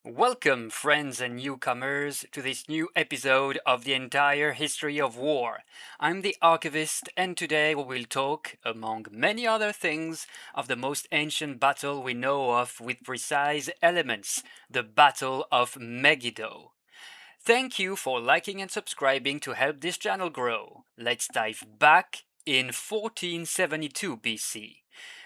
Welcome, friends and newcomers, to this new episode of the entire history of war. I'm the Archivist, and today we will talk, among many other things, of the most ancient battle we know of with precise elements, the Battle of Megiddo. Thank you for liking and subscribing to help this channel grow. Let's dive back in 1472 BC.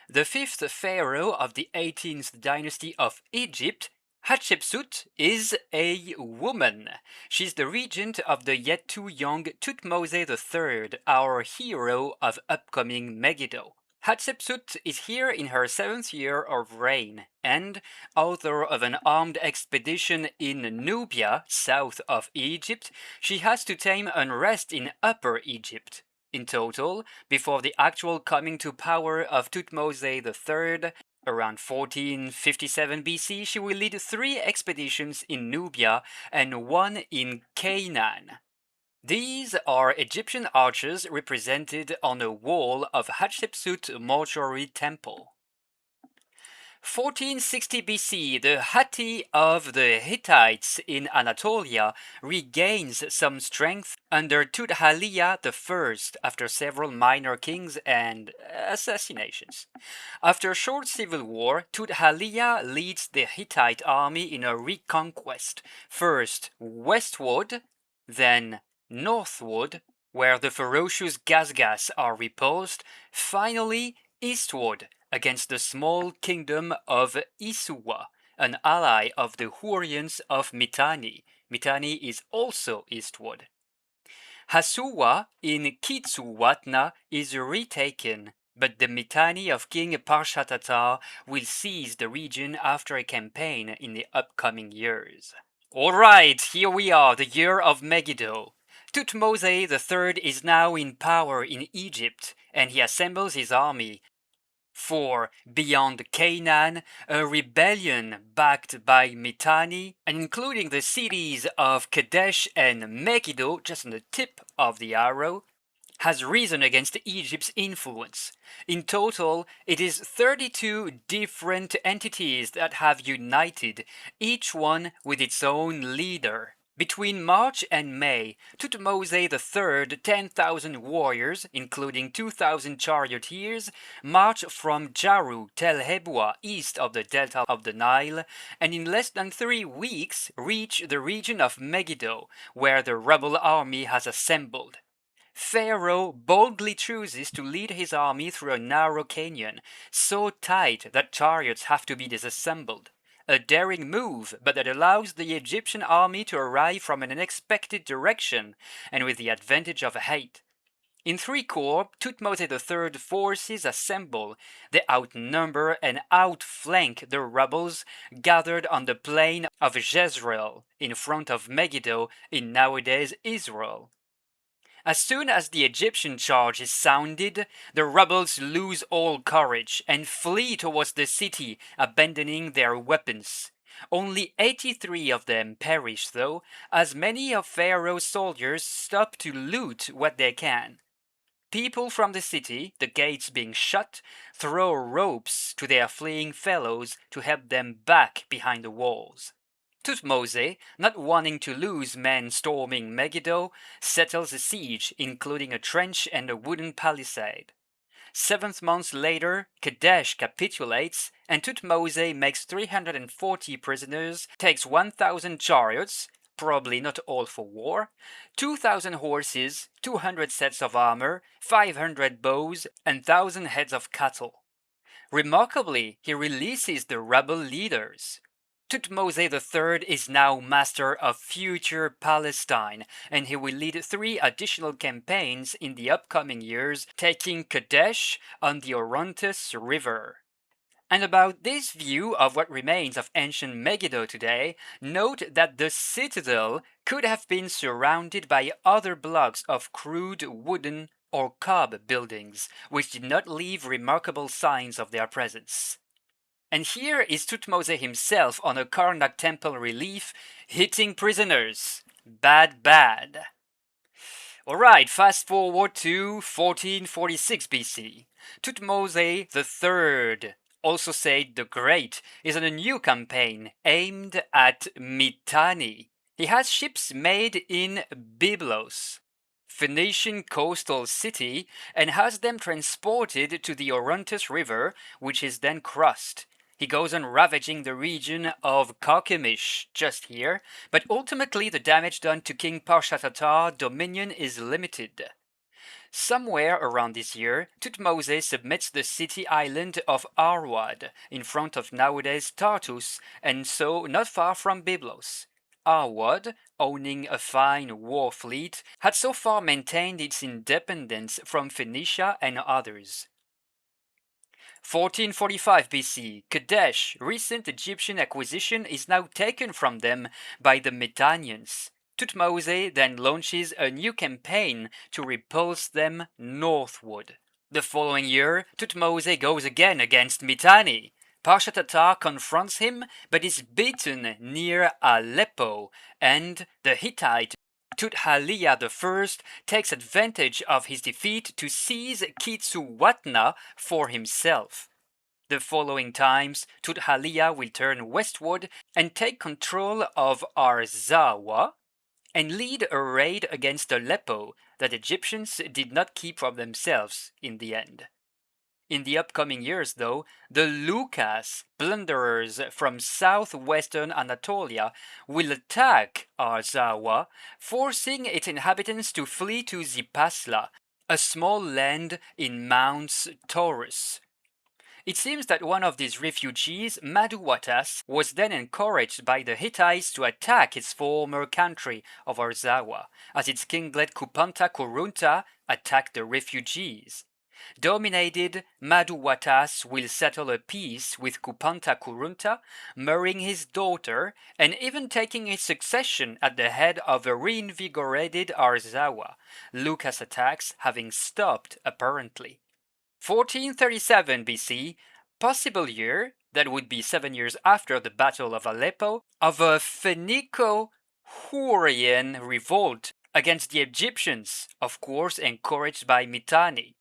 The fifth pharaoh of the 18th dynasty of Egypt, Hatshepsut, is a woman. She's the regent of the yet too young Thutmose III, our hero of upcoming Megiddo. Hatshepsut is here in her seventh year of reign, and author of an armed expedition in Nubia, south of Egypt, she has to tame unrest in Upper Egypt. In total, before the actual coming to power of Thutmose III, around 1457 BC, she will lead 3 expeditions in Nubia and 1 in Canaan. These are Egyptian archers represented on a wall of Hatshepsut mortuary temple. 1460 BC, the Hatti of the Hittites in Anatolia regains some strength under Tudhaliya I after several minor kings and assassinations. After a short civil war, Tudhaliya leads the Hittite army in a reconquest, first westward, then northward, where the ferocious Gazgas are repulsed, finally eastward, against the small kingdom of Isuwa, an ally of the Hurrians of Mitanni. Mitanni is also eastward. Hasuwa in Kitsuwatna is retaken, but the Mitanni of King Parshatatar will seize the region after a campaign in the upcoming years. Alright, here we are, the year of Megiddo. Thutmose III is now in power in Egypt, and he assembles his army for beyond Canaan, a rebellion backed by Mitanni, and including the cities of Kadesh and Megiddo, just on the tip of the arrow, has risen against Egypt's influence. In total, it is 32 different entities that have united, each one with its own leader. Between March and May, Thutmose III, 10,000 warriors, including 2,000 charioteers, march from Jaru, Tel Hebwa, east of the delta of the Nile, and in less than 3 weeks reach the region of Megiddo, where the rebel army has assembled. Pharaoh boldly chooses to lead his army through a narrow canyon, so tight that chariots have to be disassembled. A daring move, but that allows the Egyptian army to arrive from an unexpected direction, and with the advantage of height. In 3 corps, Thutmose III forces assemble. They outnumber and outflank the rebels gathered on the plain of Jezreel, in front of Megiddo in nowadays Israel. As soon as the Egyptian charge is sounded, the rebels lose all courage and flee towards the city, abandoning their weapons. Only 83 of them perish, though, as many of Pharaoh's soldiers stop to loot what they can. People from the city, the gates being shut, throw ropes to their fleeing fellows to help them back behind the walls. Thutmose, not wanting to lose men storming Megiddo, settles a siege, including a trench and a wooden palisade. 7 months later, Kadesh capitulates, and Thutmose makes 340 prisoners, takes 1,000 chariots, probably not all for war, 2,000 horses, 200 sets of armor, 500 bows, and 1,000 heads of cattle. Remarkably, he releases the rebel leaders. Thutmose III is now master of future Palestine, and he will lead 3 additional campaigns in the upcoming years, taking Kadesh on the Orontes River. And about this view of what remains of ancient Megiddo today, note that the citadel could have been surrounded by other blocks of crude wooden or cob buildings, which did not leave remarkable signs of their presence. And here is Thutmose himself on a Karnak temple relief, hitting prisoners. Bad, bad. Alright, fast forward to 1446 BC. Thutmose III also said the Great, is on a new campaign aimed at Mitanni. He has ships made in Byblos, Phoenician coastal city, and has them transported to the Orontes River, which is then crossed. He goes on ravaging the region of Carchemish, just here, but ultimately the damage done to King Parshatata dominion is limited. Somewhere around this year, Thutmose submits the city island of Arwad in front of nowadays Tartus, and so not far from Byblos. Arwad, owning a fine war fleet, had so far maintained its independence from Phoenicia and others. 1445 BC, Kadesh, recent Egyptian acquisition, is now taken from them by the Mitannians. Thutmose then launches a new campaign to repulse them northward. The following year, Thutmose goes again against Mitanni. Parshatata confronts him, but is beaten near Aleppo, and the Hittite Tudhaliya I takes advantage of his defeat to seize Kitsuwatna for himself. The following times, Tudhaliya will turn westward and take control of Arzawa and lead a raid against Aleppo that Egyptians did not keep for themselves in the end. In the upcoming years, though, the Lucas, plunderers from southwestern Anatolia, will attack Arzawa, forcing its inhabitants to flee to Zipasla, a small land in Mounts Taurus. It seems that one of these refugees, Maduwatas, was then encouraged by the Hittites to attack its former country of Arzawa, as its kinglet Kupanta Kurunta attacked the refugees. Dominated, Maduwatas will settle a peace with Kupanta Kurunta, marrying his daughter, and even taking his succession at the head of a reinvigorated Arzawa, Lucas' attacks having stopped apparently. 1437 BC, possible year, that would be 7 years after the Battle of Aleppo, of a Phoenico-Hurrian revolt against the Egyptians, of course encouraged by Mitanni.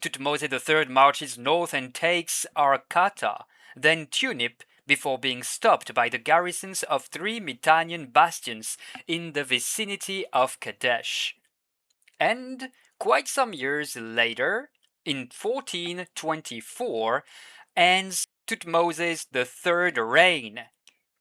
Thutmose III marches north and takes Arcata, then Tunip, before being stopped by the garrisons of 3 Mitannian bastions in the vicinity of Kadesh. And quite some years later, in 1424, ends Thutmose's third reign.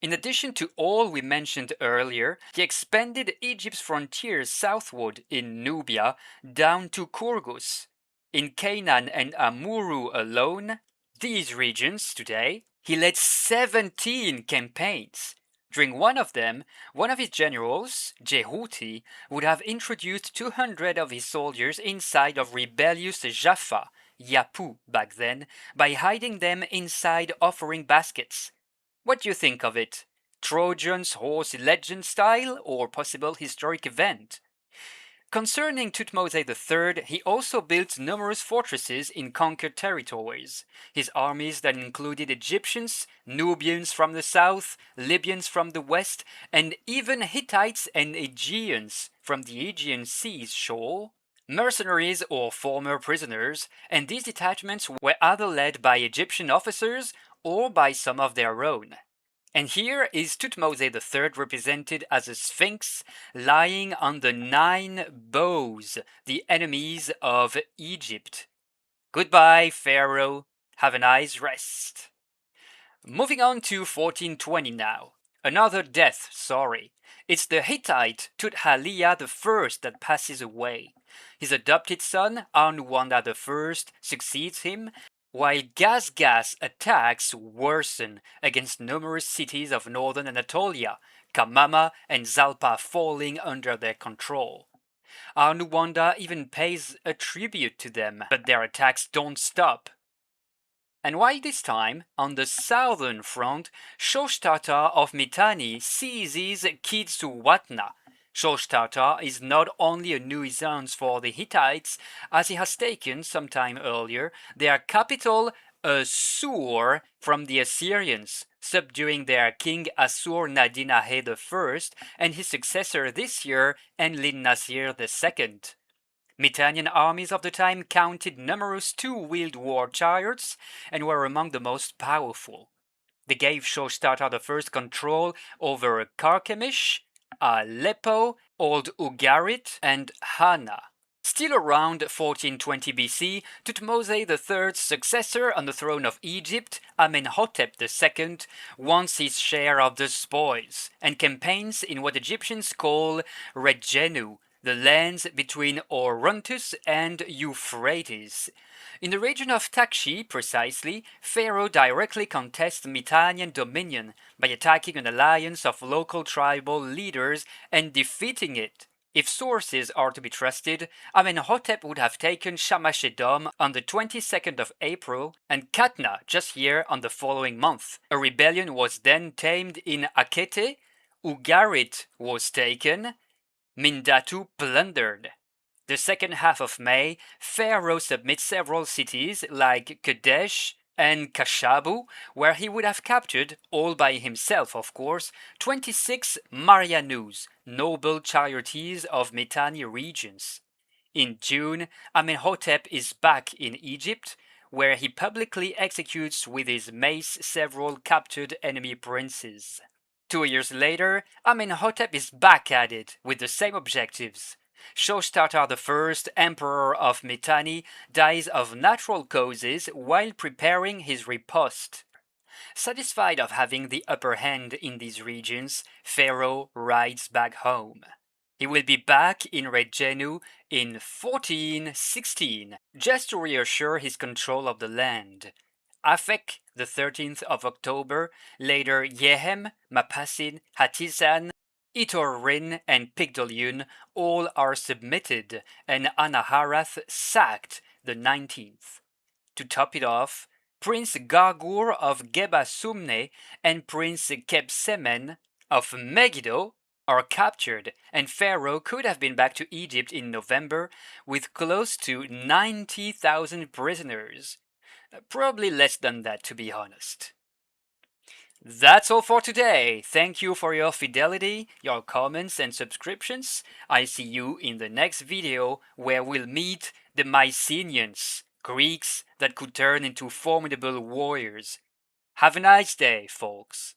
In addition to all we mentioned earlier, he expanded Egypt's frontiers southward in Nubia down to Kurgus. In Canaan and Amuru alone, these regions today, he led 17 campaigns. During one of them, one of his generals, Jehuti, would have introduced 200 of his soldiers inside of rebellious Jaffa, Yapu back then, by hiding them inside offering baskets. What do you think of it? Trojan's horse legend style or possible historic event? Concerning Thutmose III, he also built numerous fortresses in conquered territories. His armies that included Egyptians, Nubians from the south, Libyans from the west, and even Hittites and Aegeans from the Aegean Sea's shore, mercenaries or former prisoners, and these detachments were either led by Egyptian officers or by some of their own. And here is Thutmose III represented as a sphinx lying on the 9 bows, the enemies of Egypt. Goodbye, Pharaoh. Have a nice rest. Moving on to 1420 now. Another death, sorry. It's the Hittite Tudhaliya I that passes away. His adopted son, Anuwanda I, succeeds him, while Gazgas attacks worsen against numerous cities of northern Anatolia, Kamama and Zalpa falling under their control. Anuwanda even pays a tribute to them, but their attacks don't stop. And while this time, on the southern front, Shoshtarta of Mitanni seizes Kitsuwatna. Shoshtarta is not only a nuisance for the Hittites, as he has taken, some time earlier, their capital Assur from the Assyrians, subduing their king Assur-nadin-Ahed I and his successor this year, Enlil-Nasir II. Mitannian armies of the time counted numerous two-wheeled war chariots and were among the most powerful. They gave Showstarter the first control over Carchemish, Aleppo, Old Ugarit, and Hana. Still around 1420 BC, Thutmose III's successor on the throne of Egypt, Amenhotep II, wants his share of the spoils and campaigns in what Egyptians call Regenu, the lands between Orontes and Euphrates. In the region of Takshi, precisely, Pharaoh directly contests Mitannian dominion by attacking an alliance of local tribal leaders and defeating it. If sources are to be trusted, Amenhotep would have taken Shamash-Edom on the 22nd of April and Katna just here on the following month. A rebellion was then tamed in Akete, Ugarit was taken, Mindatu plundered. The second half of May, Pharaoh submits several cities like Kadesh and Kashabu, where he would have captured, all by himself of course, 26 Marianus, noble charioteers of Mitanni regions. In June, Amenhotep is back in Egypt, where he publicly executes with his mace several captured enemy princes. 2 years later, Amenhotep is back at it with the same objectives. Showstarter I, Emperor of Mitanni, dies of natural causes while preparing his riposte. Satisfied of having the upper hand in these regions, Pharaoh rides back home. He will be back in Regenu in 1416, just to reassure his control of the land. Afek, the 13th of October, later Yehem, Mapassin, Hatizan, Itorin, and Pigdalion all are submitted, and Anaharath sacked the 19th. To top it off, Prince Gargur of Geba Sumne and Prince Kebsemen of Megiddo are captured, and Pharaoh could have been back to Egypt in November with close to 90,000 prisoners. Probably less than that, to be honest. That's all for today. Thank you for your fidelity, your comments and subscriptions. I see you in the next video where we'll meet the Mycenaeans, Greeks that could turn into formidable warriors. Have a nice day, folks.